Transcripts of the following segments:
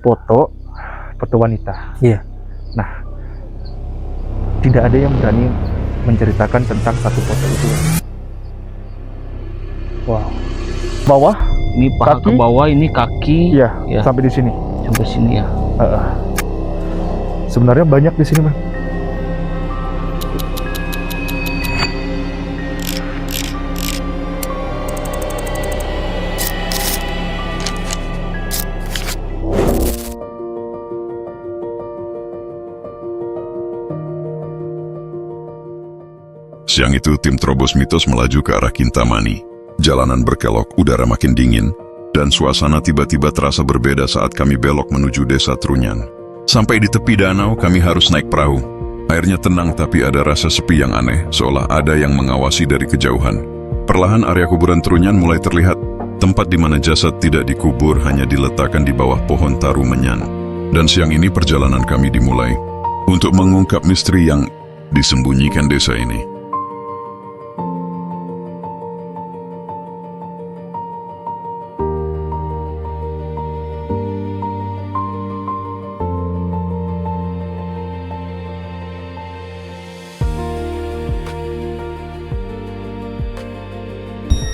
foto wanita. Iya. Nah, tidak ada yang berani menceritakan tentang satu foto itu. Wow. Bawah, Ini paha ke kaki. bawah, ini kaki. Iya, Ya. sampai di sini. Sampai sini ya. Sebenarnya banyak di sini, Bang. Siang itu tim Terobos Mitos melaju ke arah Kintamani. Jalanan berkelok, udara makin dingin, dan suasana tiba-tiba terasa berbeda saat kami belok menuju desa Trunyan. Sampai di tepi danau kami harus naik perahu. Airnya tenang tapi ada rasa sepi yang aneh, seolah ada yang mengawasi dari kejauhan. Perlahan area kuburan Trunyan mulai terlihat, tempat di mana jasad tidak dikubur hanya diletakkan di bawah pohon taru menyan. Dan siang ini perjalanan kami dimulai untuk mengungkap misteri yang disembunyikan desa ini.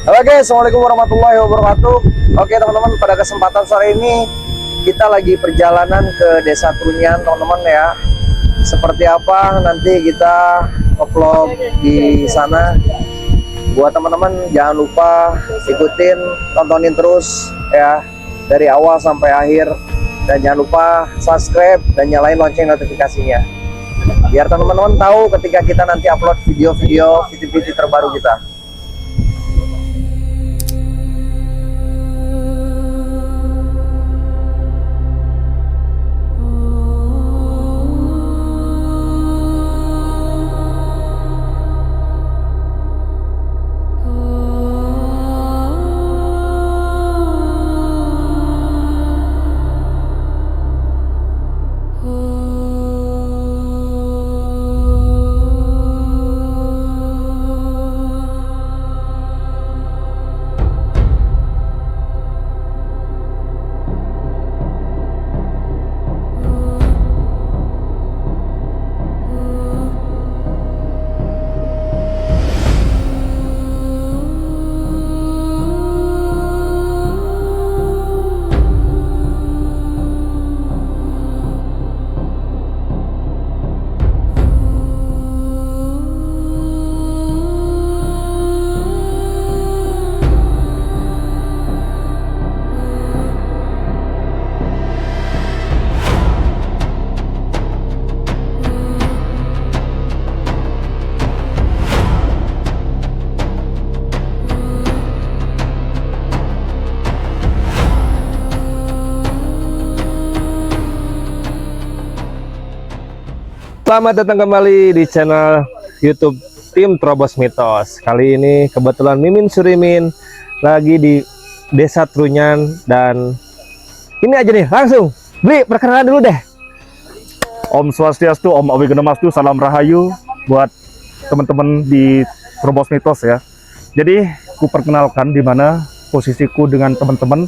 Halo guys, assalamualaikum warahmatullahi wabarakatuh. Oke teman-teman, pada kesempatan sore ini kita lagi perjalanan ke desa Trunyan teman-teman ya. Seperti apa nanti kita upload di sana. Buat teman-teman jangan lupa ikutin, tontonin terus ya dari awal sampai akhir, dan jangan lupa subscribe dan nyalain lonceng notifikasinya biar teman-teman tahu ketika kita nanti upload video-video terbaru kita. Selamat datang kembali di channel YouTube Tim Terobos Mitos. Kali ini kebetulan Mimin Surimin lagi di Desa Trunyan, dan ini aja nih langsung Bli, perkenalan dulu deh. Om Swastiastu, Om Awigenamastu, salam rahayu buat teman-teman di Terobos Mitos ya. Jadi, ku perkenalkan di mana posisiku dengan teman-teman.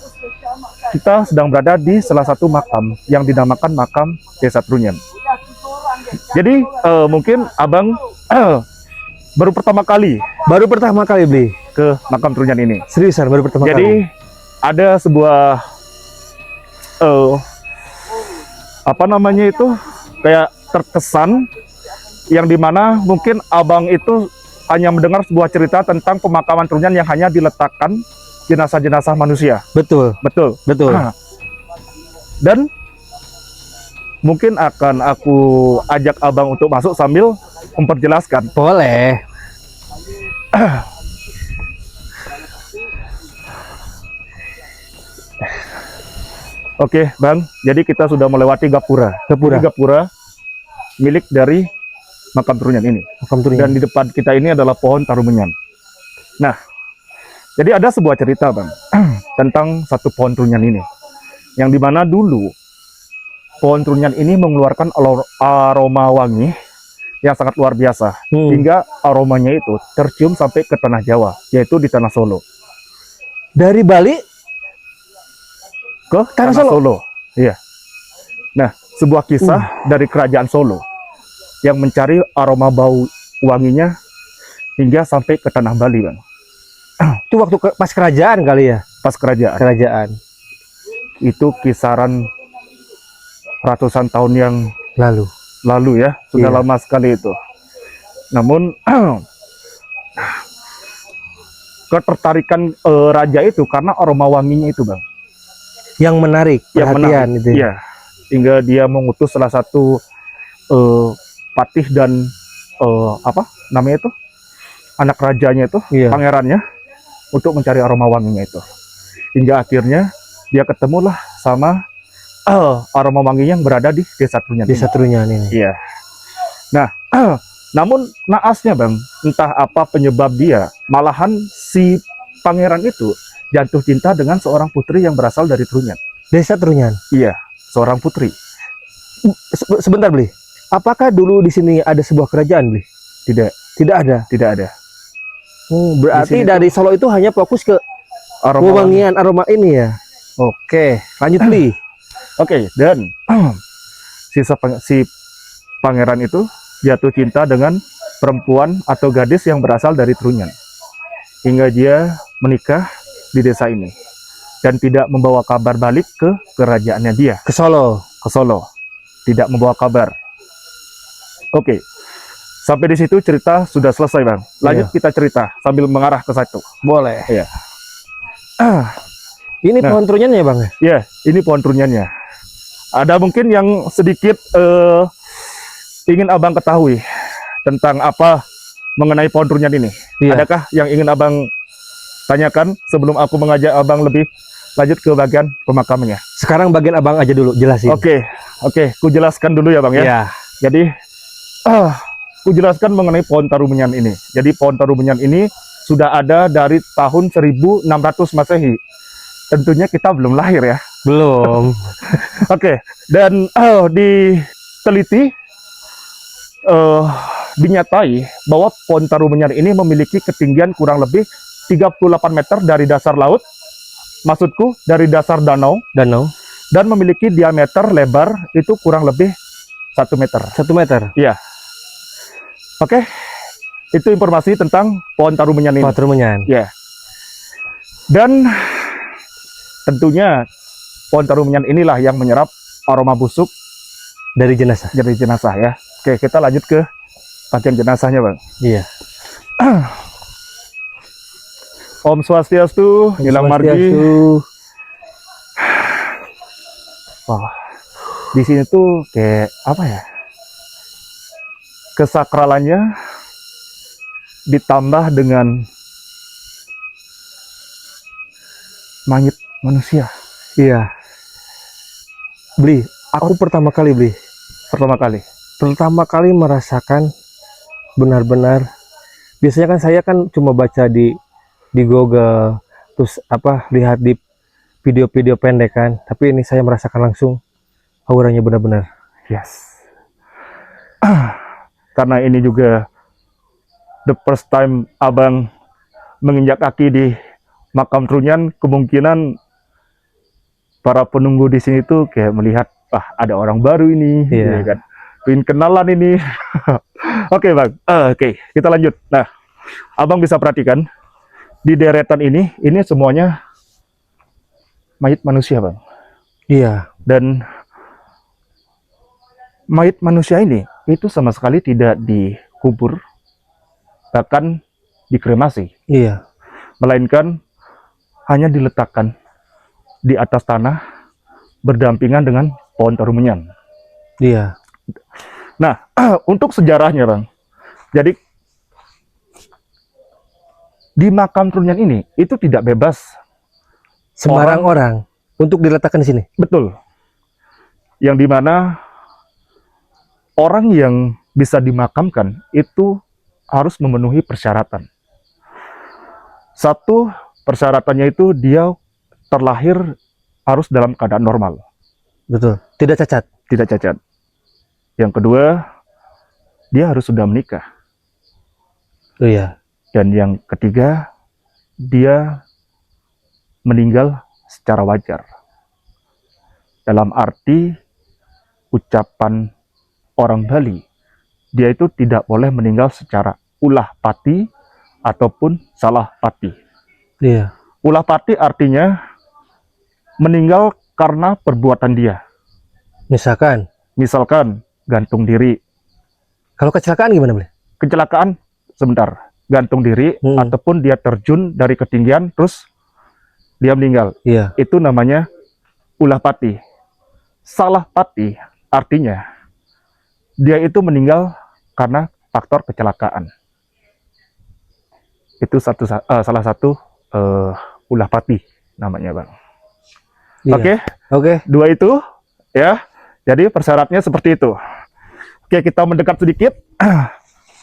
Kita sedang berada di salah satu makam yang dinamakan makam Desa Trunyan. Jadi mungkin abang baru pertama kali Bli ke makam Trunyan ini. seriusan baru pertama kali. Jadi ada sebuah apa namanya itu, kayak terkesan yang dimana mungkin abang itu hanya mendengar sebuah cerita tentang pemakaman Trunyan yang hanya diletakkan jenazah-jenazah manusia. betul. Dan mungkin akan aku ajak abang untuk masuk sambil memperjelaskan. Boleh. Oke, Bang. Jadi kita sudah melewati gapura. Gapura milik dari makam Trunyan ini. Makam Trunyan. Dan di depan kita ini adalah pohon tarumenyan. Nah, jadi ada sebuah cerita, Bang, tentang satu pohon Trunyan ini. Yang dimana dulu pohon Trunyan ini mengeluarkan aroma wangi yang sangat luar biasa. Hingga aromanya itu tercium sampai ke tanah Jawa, yaitu di tanah Solo. Dari Bali Ke tanah Solo. Iya. Nah, sebuah kisah dari kerajaan Solo yang mencari aroma bau wanginya hingga sampai ke tanah Bali, Bang. Itu waktu pas kerajaan kali ya? Pas kerajaan. Kerajaan. Itu kisaran ratusan tahun yang Lalu. ya, sudah Iya. lama sekali itu. Namun ketertarikan raja itu karena aroma wanginya itu, Bang. Yang menarik Yang perhatian menarik. itu. Iya. Hingga dia mengutus salah satu patih dan apa namanya itu? Anak rajanya itu, Iya. pangerannya, untuk mencari aroma wanginya itu. Hingga akhirnya dia ketemulah sama aroma wanginya yang berada di Desa Trunyan. Desa Trunyan ini. Iya. Nah, namun naasnya, Bang, entah apa penyebab dia, malahan si pangeran itu jatuh cinta dengan seorang putri yang berasal dari Trunyan. Desa Trunyan. Iya, seorang putri. Sebentar, Bli. Apakah dulu di sini ada sebuah kerajaan, Bli? Tidak, Tidak ada. tidak ada. Berarti Di sini dari Solo itu hanya fokus ke Aroma wangi. wewangian aroma ini ya. Oke, lanjut, Bli. Oke, dan si pangeran itu jatuh cinta dengan perempuan atau gadis yang berasal dari Trunyan. Hingga dia menikah di desa ini dan tidak membawa kabar balik ke kerajaannya dia, Ke Solo. ke Solo. Tidak membawa kabar. Oke. Sampai di situ cerita sudah selesai, Bang. Lanjut kita cerita sambil mengarah ke satu. Boleh. Iya. Ini Nah. pohon Trunyan ya, Bang? Ya, ini pohon trunyannya. Ada mungkin yang sedikit ingin Abang ketahui tentang apa mengenai pohon trunyan ini. Iya. Adakah yang ingin Abang tanyakan sebelum aku mengajak Abang lebih lanjut ke bagian pemakamannya? Sekarang bagian Abang aja dulu jelasin. Oke, ku jelaskan dulu ya, Bang ya. Iya. Jadi, ku jelaskan mengenai pohon tarumenyan ini. Jadi pohon tarumenyan ini sudah ada dari tahun 1600 Masehi. Tentunya kita belum lahir ya. Belum. Oke, dan diteliti, dinyatai bahwa pohon tarumenyan ini memiliki ketinggian kurang lebih 38 meter dari dasar laut, maksudku dari dasar danau, Danau dan memiliki diameter lebar itu kurang lebih 1 meter. 1 meter. Iya. Oke, itu informasi tentang pohon tarumenyan ini. Pohon Trunyan. Ya. Dan tentunya pohon tarumenyan inilah yang menyerap aroma busuk Dari jenazah. dari jenazah ya. Oke, kita lanjut ke bagian jenazahnya, Bang. Iya. Om Swastiastu, Nilam Margi. Swastiastu. Wah, di sini tuh kayak apa ya? Kesakralannya ditambah dengan mayat manusia. Iya. Bli, aku pertama kali Pertama kali merasakan benar-benar. Biasanya kan saya kan cuma baca di Google, terus apa lihat di video-video pendek kan, tapi ini saya merasakan langsung auranya benar-benar. yes. Karena ini juga the first time Abang menginjak kaki di makam Trunyan, kemungkinan para penunggu di sini tuh kayak melihat, ada orang baru ini, Iya. ya kan? Pengen kenalan ini. Oke, Bang. Oke, kita lanjut. Nah, Abang bisa perhatikan di deretan ini semuanya mayat manusia, Bang. Iya. Dan mayat manusia ini itu sama sekali tidak dikubur, bahkan dikremasi, Iya. melainkan hanya diletakkan di atas tanah berdampingan dengan pohon tarumenyan. Iya. Nah, untuk sejarahnya, Bang. Jadi di makam Trunyan ini itu tidak bebas. Sembarang orang untuk diletakkan di sini. Betul. Yang dimana orang yang bisa dimakamkan itu harus memenuhi persyaratan. Satu, persyaratannya itu dia terlahir harus dalam keadaan normal, Betul. Tidak cacat. tidak cacat. Yang kedua, dia harus sudah menikah. Oh iya. Dan yang ketiga, dia meninggal secara wajar. Dalam arti ucapan orang Bali, dia itu tidak boleh meninggal secara ulah pati ataupun salah pati. Iya. Ulah pati artinya meninggal karena perbuatan dia. Misalkan gantung diri. Kalau kecelakaan gimana, Bli? Kecelakaan sebentar, gantung diri ataupun dia terjun dari ketinggian terus dia meninggal. Iya. Itu namanya ulah pati. Salah pati artinya dia itu meninggal karena faktor kecelakaan. Itu salah satu ulah pati namanya, Bang. Iya. Oke, dua itu ya. Jadi persyaratnya seperti itu. Oke, kita mendekat sedikit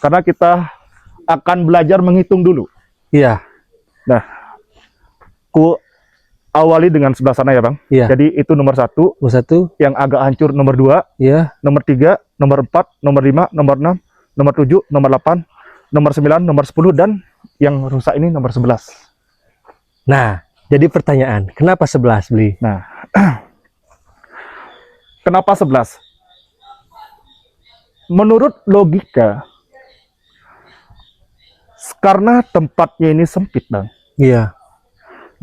karena kita akan belajar menghitung dulu. Iya. Nah, ku awali dengan sebelah sana ya, Bang. Iya. Jadi itu nomor 1, Nomor 1. yang agak hancur nomor 2, Iya. nomor 3, nomor 4, nomor 5, nomor 6, nomor 7, nomor 8, nomor 9, nomor 10, dan yang rusak ini nomor 11. Nah, jadi pertanyaan, kenapa 11, Bli? Nah, kenapa 11? Menurut logika, karena tempatnya ini sempit, Bang. Iya.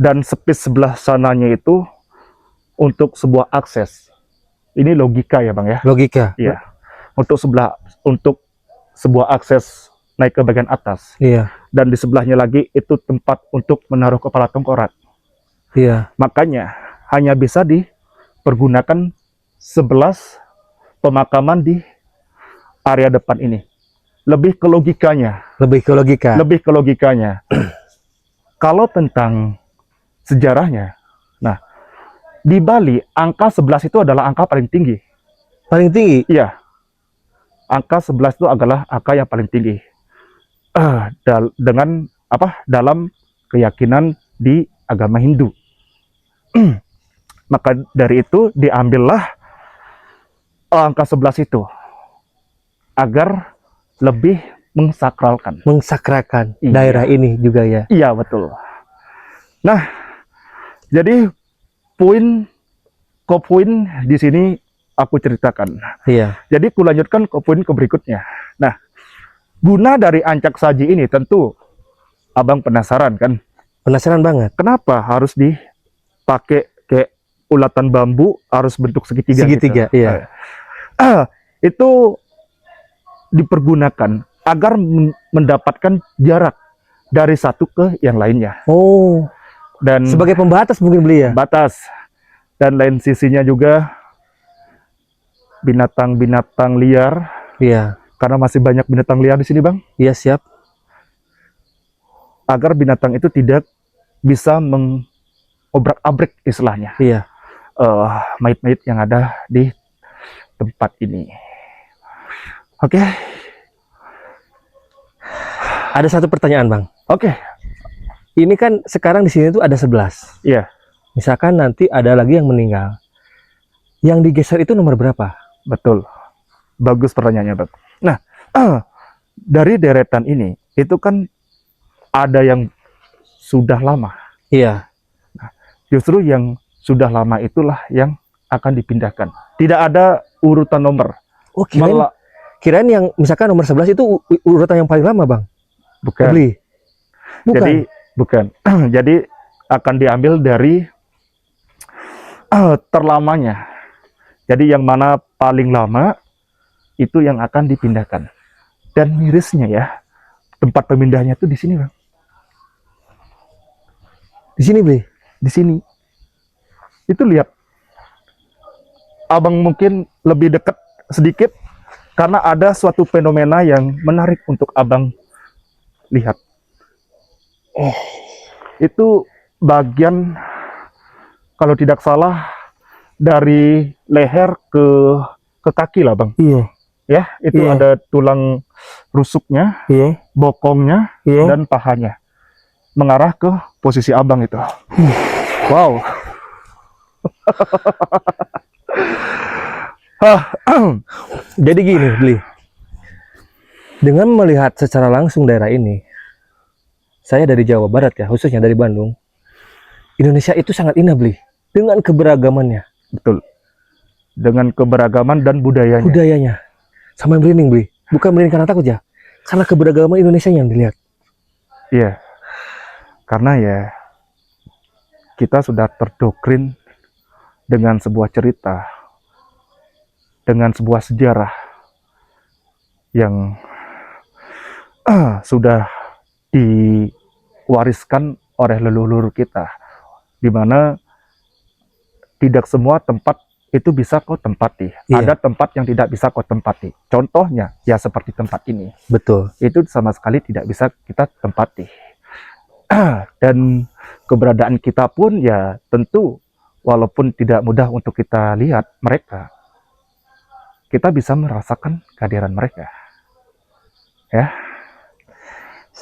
Dan space sebelah sananya itu untuk sebuah akses. Ini logika ya, Bang ya. Logika. Iya. Untuk sebuah akses naik ke bagian atas. Iya. Dan di sebelahnya lagi itu tempat untuk menaruh kepala tengkorak. Iya. Makanya hanya bisa dipergunakan 11 pemakaman di area depan ini. Lebih ke logikanya. Lebih ke logika. Lebih ke logikanya. Kalau tentang sejarahnya, nah, di Bali angka 11 itu adalah angka paling tinggi. Paling tinggi? Iya. Angka 11 itu adalah angka yang paling tinggi. Dengan apa? Dalam keyakinan di agama Hindu. Maka dari itu diambillah angka 11 itu agar lebih mengsakralkan Iya. daerah ini juga ya. Iya, betul. Nah, jadi poin di sini aku ceritakan. Iya. Jadi kulanjutkan ke poin ke berikutnya. Nah, guna dari ancak saji ini tentu Abang penasaran kan? Penasaran banget. Kenapa harus dipakai kayak ulatan bambu harus bentuk segitiga? Segitiga, gitu? iya. Itu dipergunakan agar mendapatkan jarak dari satu ke yang lainnya. Oh. Dan Sebagai pembatas mungkin, Bli ya? batas. Dan lain sisinya juga binatang-binatang liar. Iya. Karena masih banyak binatang liar di sini, Bang. Iya, siap. Agar binatang itu tidak bisa mengobrak-abrik istilahnya. Iya. Mayat-mayat yang ada di tempat ini. Oke. Ada satu pertanyaan, Bang. Oke. Ini kan sekarang di sini tuh ada 11. Iya. Misalkan nanti ada lagi yang meninggal. Yang digeser itu nomor berapa? Betul. Bagus pertanyaannya, Bang. Nah, dari deretan ini, itu kan ada yang sudah lama. Iya. Justru yang sudah lama itulah yang akan dipindahkan. Tidak ada urutan nomor. Oh, kirain yang misalkan nomor 11 itu urutan yang paling lama, Bang. Bukan. Bli. Bukan. Jadi, bukan. Jadi, akan diambil dari terlamanya. Jadi, yang mana paling lama, itu yang akan dipindahkan. Dan mirisnya ya, tempat pemindahnya itu di sini, Bang. Di sini, Bli. Di sini. Itu lihat. Abang mungkin lebih dekat sedikit karena ada suatu fenomena yang menarik untuk Abang lihat. Itu bagian, kalau tidak salah, dari leher ke kaki lah, Bang. Iya. Ya, itu Iya. ada tulang rusuknya, Iya. bokongnya, Iya. dan pahanya. Mengarah ke posisi Abang itu. Wow. Jadi gini, Bli. Dengan melihat secara langsung daerah ini, saya dari Jawa Barat ya, khususnya dari Bandung. Indonesia itu sangat indah, Bli, dengan keberagamannya. Betul. dengan keberagaman dan budayanya. Budayanya. Sama merinding, Bli. Bukan merinding karena takut ya. Karena keberagaman Indonesia yang dilihat. Iya. Karena ya kita sudah terdoktrin dengan sebuah cerita, dengan sebuah sejarah yang sudah diwariskan oleh leluhur kita, di mana tidak semua tempat itu bisa kau tempati. Iya. Ada tempat yang tidak bisa kau tempati. Contohnya ya seperti tempat ini. Betul. Itu sama sekali tidak bisa kita tempati. Dan keberadaan kita pun ya tentu walaupun tidak mudah untuk kita lihat mereka, kita bisa merasakan kehadiran mereka. Ya.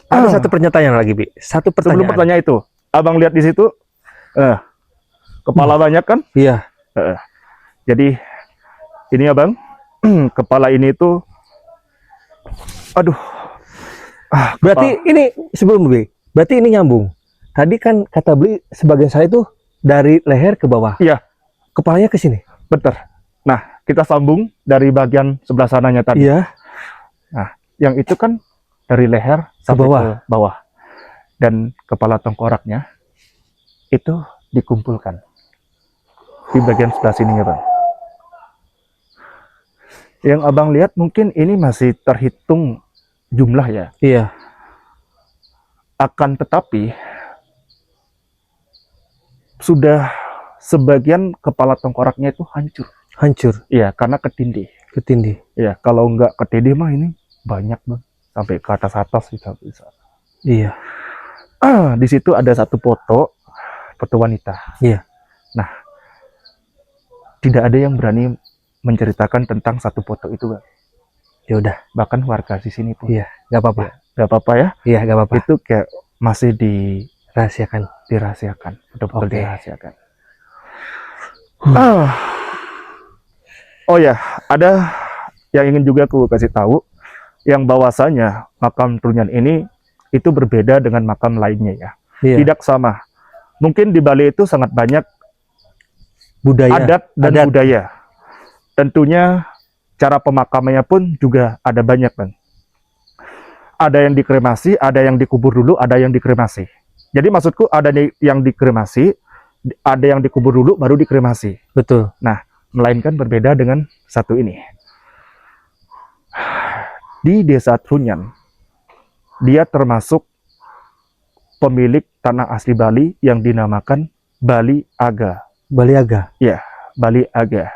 Ada satu pernyataan lagi, Bi. Satu Sebelum pertanyaan. pertanyaan itu, abang lihat di situ, kepala banyak kan? Iya. Jadi ini abang, kepala ini itu, aduh. Berarti ini sebelum Bli, berarti ini nyambung. Tadi kan kata Bli sebagian saya itu dari leher ke bawah. Iya. Kepalanya ke sini. Betul. Nah, kita sambung dari bagian sebelah sananya tadi. Iya. Nah, yang itu kan dari leher sampai bawah. ke bawah. Dan kepala tengkoraknya itu dikumpulkan di bagian sebelah sininya, Bang. Yang abang lihat mungkin ini masih terhitung jumlah ya. Iya. Akan tetapi sudah sebagian kepala tengkoraknya itu hancur. Hancur. Iya, karena ketindih. Ketindih. Iya, kalau nggak ketindih mah ini banyak, Bang. Sampai ke atas bisa. Iya. Di situ ada satu foto wanita. Iya. Nah, tidak ada yang berani menceritakan tentang satu foto itu, Bang. Ya udah. Bahkan warga di sini pun. Iya. Gak apa-apa. Gak apa-apa ya. Iya, gak apa-apa. Itu kayak masih Rahasiakan. dirahasiakan, betul-betul Oke. dirahasiakan. Oh ya, ada yang ingin juga aku kasih tahu, yang bahwasanya makam Trunyan ini itu berbeda dengan makam lainnya ya. Iya. Tidak sama. Mungkin di Bali itu sangat banyak Budaya. adat dan Adat. budaya. Tentunya cara pemakamannya pun juga ada banyak, Bang. Ada yang dikremasi, ada yang dikubur dulu, ada yang dikremasi. Jadi maksudku ada yang dikremasi, ada yang dikubur dulu baru dikremasi. Betul. Melainkan berbeda dengan satu ini. Di Desa Trunyan, dia termasuk pemilik tanah asli Bali yang dinamakan Bali Aga. Bali Aga. Ya, Bali Aga.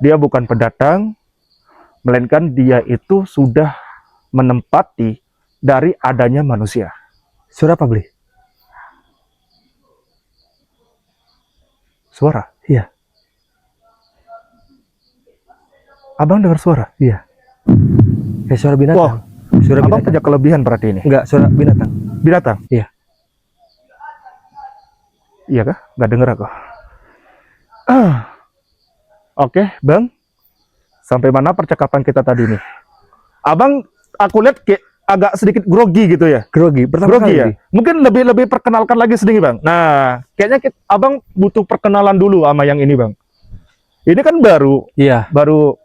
Dia bukan pendatang, melainkan dia itu sudah menempati dari adanya manusia. Suara apa, Bli? Suara? Iya. Abang dengar suara? Iya. Kayak suara binatang. Wah, Suara abang binatang. punya kelebihan berarti ini. Enggak, suara binatang. Binatang? Iya. Iya kah? Nggak denger aku. Oke, Bang. Sampai mana percakapan kita tadi nih? Abang, aku lihat kayak agak sedikit grogi gitu ya. Grogi. Pertama Grogi kali. ya? Bli. Mungkin lebih perkenalkan lagi sedikit, Bang. Nah, kayaknya abang butuh perkenalan dulu sama yang ini, Bang. Ini kan Iya. baru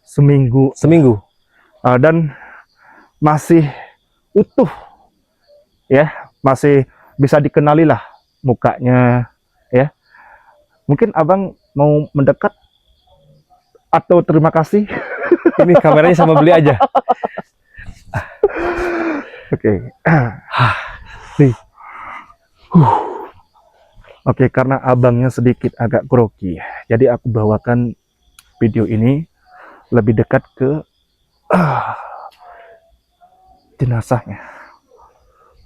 seminggu Seminggu. dan masih utuh, ya, masih bisa dikenali lah mukanya, ya. Mungkin abang mau mendekat atau terima kasih? Ini kameranya sama Bli aja. Oke. Nih. Oke, karena abangnya sedikit agak grogi, jadi aku bawakan video ini lebih dekat ke jenazahnya.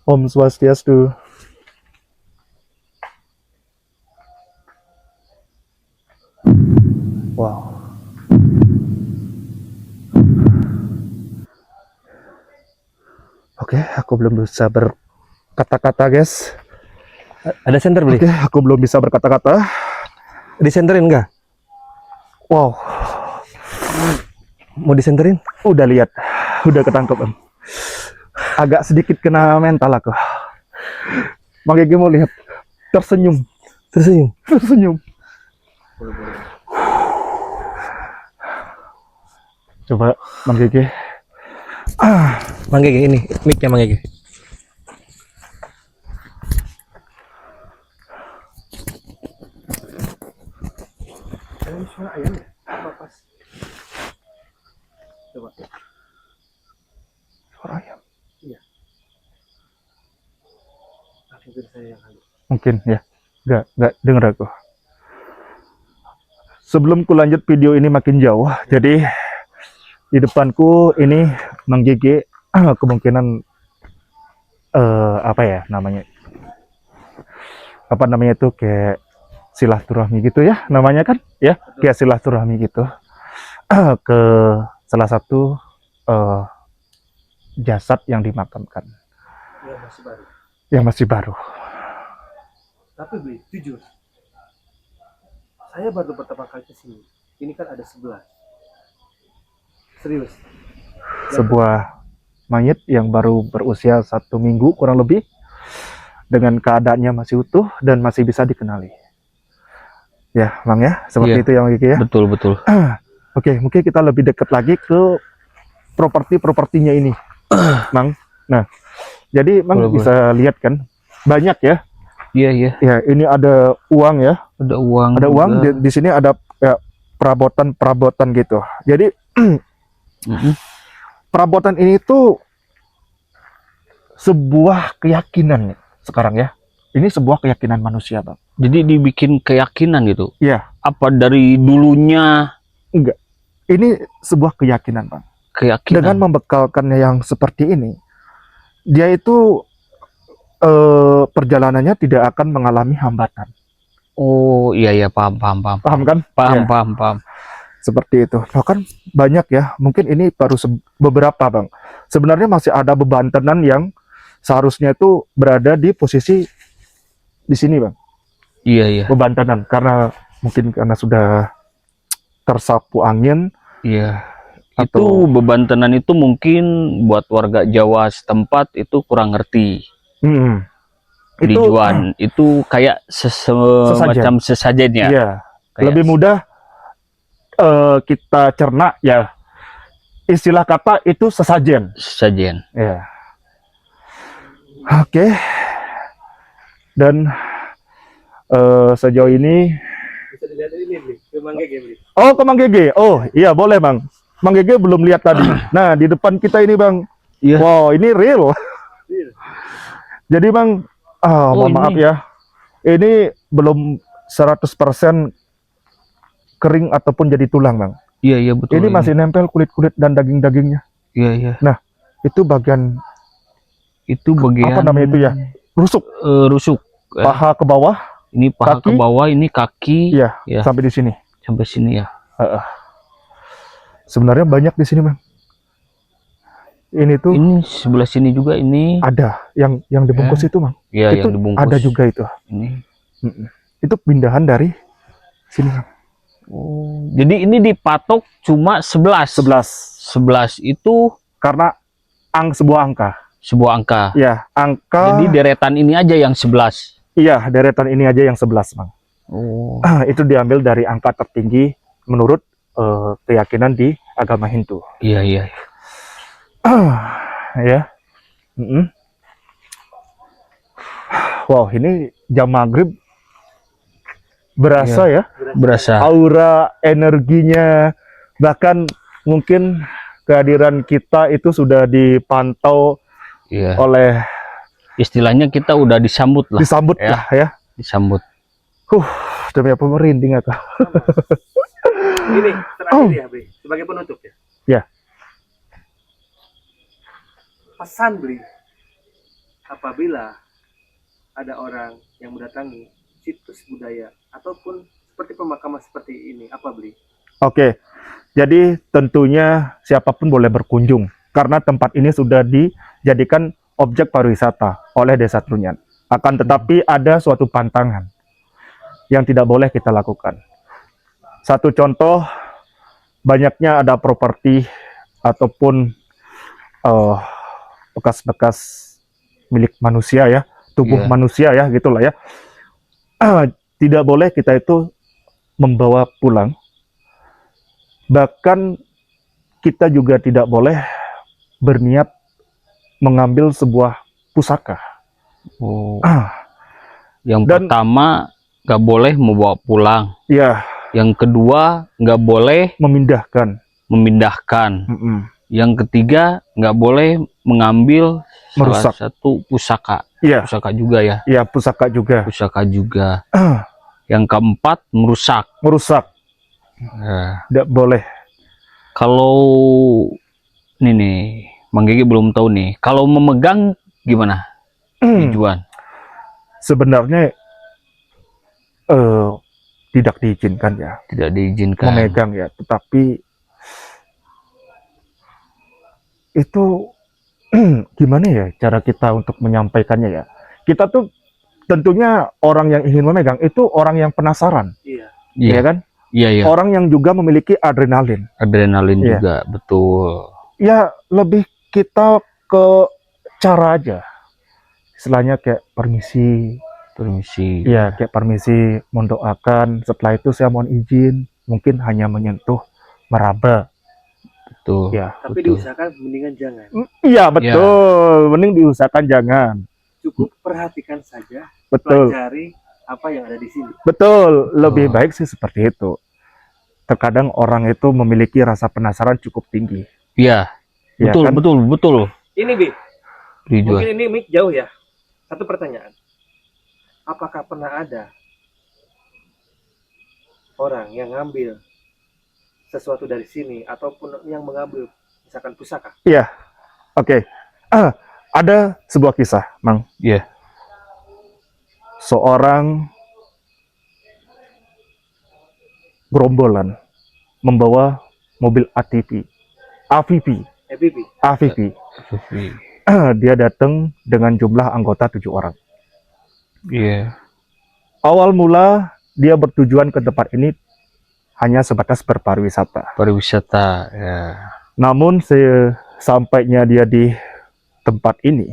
Om Swastiastu. Wow. Oke, aku belum bisa berkata-kata, guys. Ada senter, Bli? Oke, aku belum bisa berkata-kata. Disenterin enggak? Wow, Mau disenterin? udah lihat, udah ketangkep, Om. Agak sedikit kena mental aku. Makanya mau lihat, tersenyum, Tersenyum. tersenyum. Coba Mang Gege. Mang Gege ini, mic-nya Mang Gege. Suara ayam. Iya. Mungkin ya. Nggak dengar aku. Sebelum ku lanjut video ini makin jauh, jadi di depanku ini Mang Gege kemungkinan apa ya namanya? Apa namanya itu kayak silaturahmi gitu ya namanya kan ya, kayak silaturahmi gitu ke salah satu jasad yang dimakamkan yang masih baru. Tapi Bli, jujur, saya baru pertama kali kesini. Ini kan ada 11. Serius. Sebuah mayat yang baru berusia 1 minggu kurang lebih, dengan keadaannya masih utuh dan masih bisa dikenali. Ya, Mang ya, seperti Iya. itu ya Mang Gege ya. Betul, betul. Oke, mungkin kita lebih dekat lagi ke properti-propertinya ini, Mang. Nah, jadi Mang Boleh, bisa lihat kan, banyak ya. Iya, iya. Ya, ini ada uang ya. Ada uang. Ada uang juga. di sini ada ya, perabotan gitu. Jadi Mm-mm. perabotan ini tuh sebuah keyakinan nih sekarang ya. Ini sebuah keyakinan manusia, Bang. Jadi dibikin keyakinan gitu. Iya. Apa dari dulunya Enggak. Ini sebuah keyakinan, Bang. keyakinan? Dengan membekalkannya yang seperti ini, dia itu perjalanannya tidak akan mengalami hambatan. Oh, iya, iya, paham, paham, paham. Paham kan? Paham, Ya. paham, paham. Seperti itu. Bahkan banyak ya, mungkin ini baru beberapa, Bang. Sebenarnya masih ada bebantenan yang seharusnya itu berada di posisi di sini, Bang. Iya, iya. Bebantenan karena mungkin karena sudah tersapu angin Iya. atau Itu bebantenan itu mungkin buat warga Jawa setempat itu kurang ngerti. itu Dijuan itu kayak semacam sesajen ya. iya, Kayak lebih mudah kita cerna ya. Istilah kata itu sesajen. sesajen. Ya. Oke. Dan sejauh ini Bisa dilihat ini Bli, ke Mang Gege Bli. oh ke Mang Gege. Oh iya boleh Bang. Mang Gege belum lihat tadi. Nah di depan kita ini Bang. Iya. Wow ini real. Real. Jadi Bang, Oh, mohon maaf ini. ya. Ini belum 100% kering ataupun jadi tulang Bang. Iya, iya, betul. Ini masih nempel kulit-kulit dan daging-dagingnya. Iya, iya. Itu bagian Itu bagian apa namanya itu ya? Rusuk. rusuk. Paha ke bawah. Ini paha ke Kaki. bawah, ini kaki. Iya. Ya. Sampai di sini. Sampai sini ya. Sebenarnya banyak di sini Bang. Ini tuh Ini sebelah sini juga ini. ada yang dibungkus itu Bang. Iya, itu yang dibungkus. ada juga itu. Ini. Itu pindahan dari sini Bang. Oh, jadi ini dipatok cuma 11. 11 11 itu karena sebuah angka. sebuah angka. Ya, angka. Jadi deretan ini aja yang 11. Iya, deretan ini aja yang 11 Bang. Oh. Itu diambil dari angka tertinggi menurut keyakinan di agama Hindu. Iya, iya. Ya. Wow, ini jam maghrib berasa ya, Berasa. aura energinya, bahkan mungkin kehadiran kita itu sudah dipantau Iya. oleh Istilahnya kita udah disambut lah. disambut ya. lah ya. Disambut. Demi apa merinding atau? Ini terakhir ya Bli, sebagai penutup ya. Ya. Pesan Bli, apabila ada orang yang mendatangi situs budaya ataupun seperti pemakaman seperti ini, apa Bli? Oke, jadi tentunya siapapun boleh berkunjung karena tempat ini sudah dijadikan objek pariwisata oleh Desa Trunyan. Akan tetapi ada suatu pantangan yang tidak boleh kita lakukan. Satu contoh, banyaknya ada properti ataupun bekas-bekas milik manusia ya, tubuh Iya. manusia ya, gitulah ya. Tidak boleh kita itu membawa pulang. Bahkan kita juga tidak boleh berniat mengambil sebuah pusaka. Oh. Ah, Yang Dan- pertama nggak boleh membawa pulang. ya, Yang kedua nggak boleh memindahkan. memindahkan. Mm-mm. Yang ketiga nggak boleh mengambil Merusak. salah satu pusaka. Iya, Pusaka juga ya. ya pusaka juga. Pusaka juga. Ah, Yang keempat merusak. merusak, Nah, tidak boleh. kalau ini nih, Mang Gigi belum tahu nih. Kalau memegang gimana tujuan? Sebenarnya tidak diizinkan ya Tidak diizinkan. memegang ya, tetapi itu gimana ya cara kita untuk menyampaikannya ya? Kita tuh tentunya orang yang ingin memegang itu orang yang penasaran, Iya. ya Iya, kan? iya, iya. Orang yang juga memiliki adrenalin. Adrenalin Iya. juga, betul. Ya lebih kita ke cara aja. Istilahnya kayak permisi, Permisi. ya kayak permisi, mendoakan. Setelah itu saya mohon izin, mungkin hanya menyentuh, meraba. Betul. Ya, Tapi betul. diusahakan mendingan jangan. iya betul. Mending diusahakan jangan. Cukup perhatikan saja, Betul, pelajari apa yang ada di sini. betul. Lebih Oh. baik sih seperti itu. Terkadang orang itu memiliki rasa penasaran cukup tinggi. Iya, Ya betul, kan? betul, betul. Ini Bi, Tujuan. mungkin ini mic jauh ya. Satu pertanyaan. Apakah pernah ada orang yang ngambil sesuatu dari sini ataupun yang mengambil misalkan pusaka? Iya, oke. Ada sebuah kisah, Mang. Iya. Seorang gerombolan membawa mobil AVP. FBB. Dia datang dengan jumlah anggota 7 orang. Iya. Awal mula dia bertujuan ke tempat ini hanya sebatas berpariwisata. Pariwisata. Ya. Namun sampainya dia di tempat ini,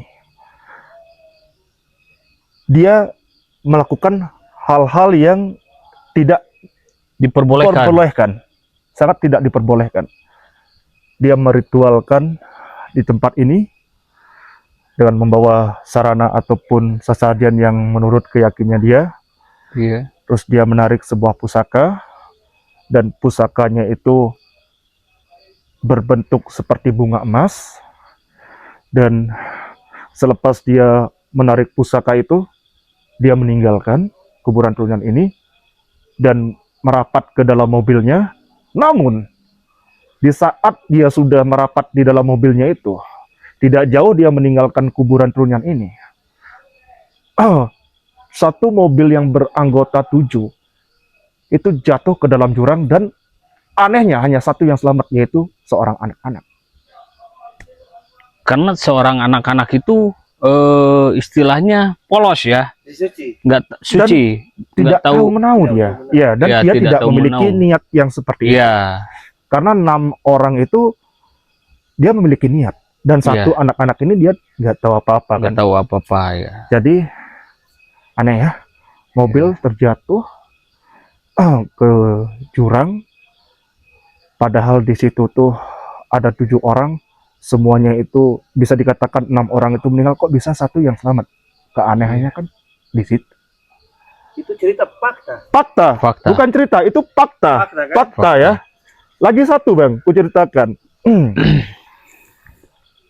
dia melakukan hal-hal yang tidak diperbolehkan, sangat tidak diperbolehkan. Dia meritualkan di tempat ini dengan membawa sarana ataupun sesajen yang menurut keyakinannya dia. Iya. Terus dia menarik sebuah pusaka, dan pusakanya itu berbentuk seperti bunga emas. Dan selepas dia menarik pusaka itu, dia meninggalkan kuburan Trunyan ini dan merapat ke dalam mobilnya. Namun di saat dia sudah merapat di dalam mobilnya itu, tidak jauh dia meninggalkan kuburan Trunyan ini, satu mobil yang beranggota 7 itu jatuh ke dalam jurang, dan anehnya hanya satu yang selamat, yaitu seorang anak-anak. Karena seorang anak-anak itu istilahnya polos ya, Disuci. nggak suci, Tidak nggak tahu. tahu menahu Tidak dia, tahu ya, dan Ya, dia tidak tidak tahu memiliki menahu. niat yang seperti itu. Iya, Karena 6 orang itu dia memiliki niat, dan satu anak-anak ini dia nggak tahu apa-apa kan. nggak tahu apa-apa ya. Jadi aneh ya, mobil terjatuh ke jurang, padahal di situ tuh ada 7 orang, semuanya itu bisa dikatakan 6 orang itu meninggal, kok bisa satu yang selamat? Keanehannya kan di situ. Itu cerita fakta. Fakta, Fakta. bukan cerita, itu fakta. Fakta kan? Fakta ya. Lagi satu bang, ku ceritakan.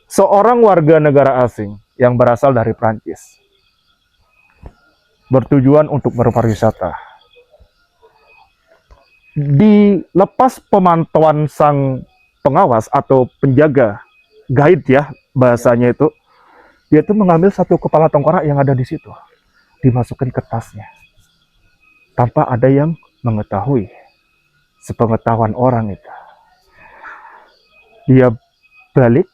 Seorang warga negara asing yang berasal dari Prancis bertujuan untuk berpariwisata. Dilepas pemantauan sang pengawas atau penjaga, guide ya bahasanya itu, dia tuh mengambil satu kepala tengkorak yang ada di situ, dimasukkan ke tasnya tanpa ada yang mengetahui. Sepengetahuan orang itu, dia balik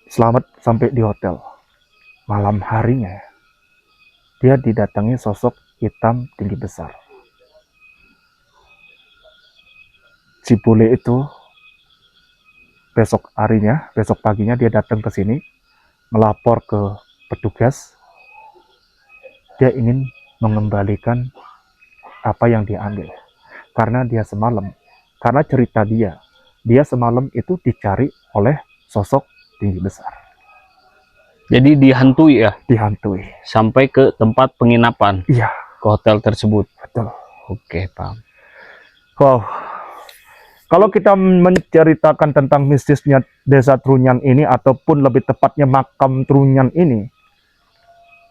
selamat sampai di hotel. Malam harinya dia didatangi sosok hitam tinggi besar. Si bule itu besok paginya dia datang ke sini, melapor ke petugas. Dia ingin mengembalikan apa yang dia ambil, karena dia semalam, karena cerita dia dia semalam itu dicari oleh sosok tinggi besar, Jadi dihantui ya, dihantui. sampai ke tempat penginapan, Iya, ke hotel tersebut. betul. Oke, paham. Wow. Kalau kita menceritakan tentang mistisnya Desa Trunyan ini, ataupun lebih tepatnya makam Trunyan ini,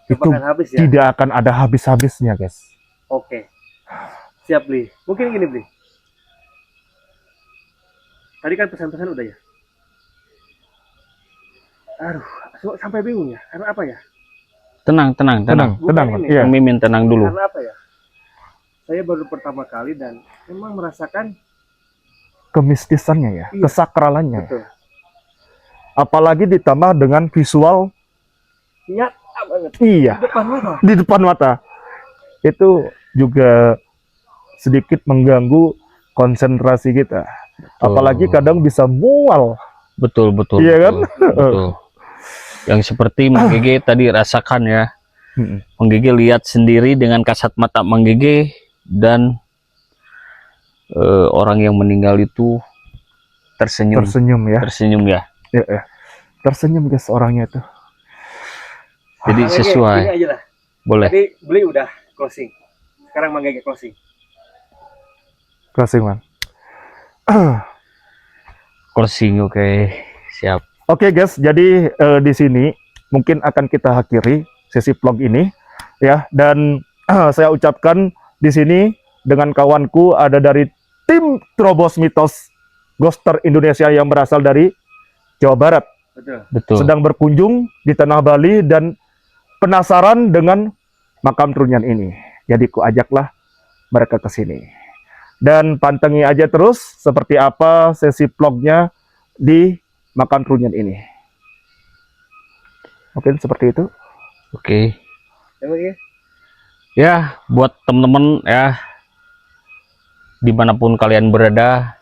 Gak itu bakal habis ya. tidak akan ada habis-habisnya, guys. Oke. Siap, Bli. Mungkin gini, Bli. Tadi kan pesan-pesan udah ya. Aduh, sampai bingung ya. Karena apa ya? Tenang. Tenang, Bukan Bang. ini. Iya. Yang Mimin tenang dulu. Karena apa ya? Saya baru pertama kali dan memang merasakan Kemistisannya ya, Iya. kesakralannya. Ya. betul. Apalagi ditambah dengan visual, Nyata banget. iya, Di depan mata. di depan mata. Itu juga sedikit mengganggu konsentrasi kita. Apalagi kadang bisa mual. Betul. Iya kan? Betul. Yang seperti Mang Gege tadi rasakan ya. Mm-mm. Mang Gege lihat sendiri dengan kasat mata Mang Gege, dan orang yang meninggal itu tersenyum. Tersenyum ya. Ya. Ya. Tersenyum guys orangnya itu. Jadi Mang Gege, sesuai. Gini aja lah. Boleh. Tadi beli udah closing. Sekarang Mang Gege closing. Closing, man. Closing, oke. Siap. Oke guys, jadi di sini mungkin akan kita akhiri sesi vlog ini ya, dan saya ucapkan di sini dengan kawanku ada dari tim Trobos Mitos Ghoster Indonesia yang berasal dari Jawa Barat, Betul. sedang berkunjung di tanah Bali dan penasaran dengan makam Trunyan ini. Jadi ku ajaklah mereka ke sini. Dan pantengi aja terus seperti apa sesi vlognya di makam Trunyan ini. Mungkin seperti itu. Oke. Ya, Mang Gege? Ya, buat temen-temen ya, dimanapun kalian berada,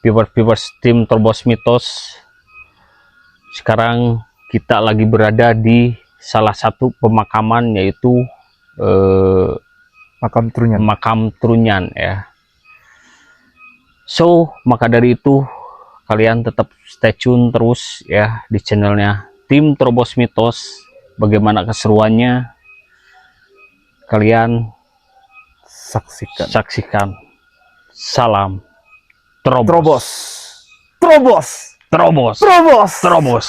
viewers tim Trobos Mitos, sekarang kita lagi berada di salah satu pemakaman, yaitu Makam Trunyan. makam Trunyan ya. So, maka dari itu kalian tetap stay tune terus ya di channelnya tim Trobos Mitos. Bagaimana keseruannya, kalian Saksikan. saksikan. Salam Trobos. Trobos. Trobos. Trobos. Trobos. Trobos.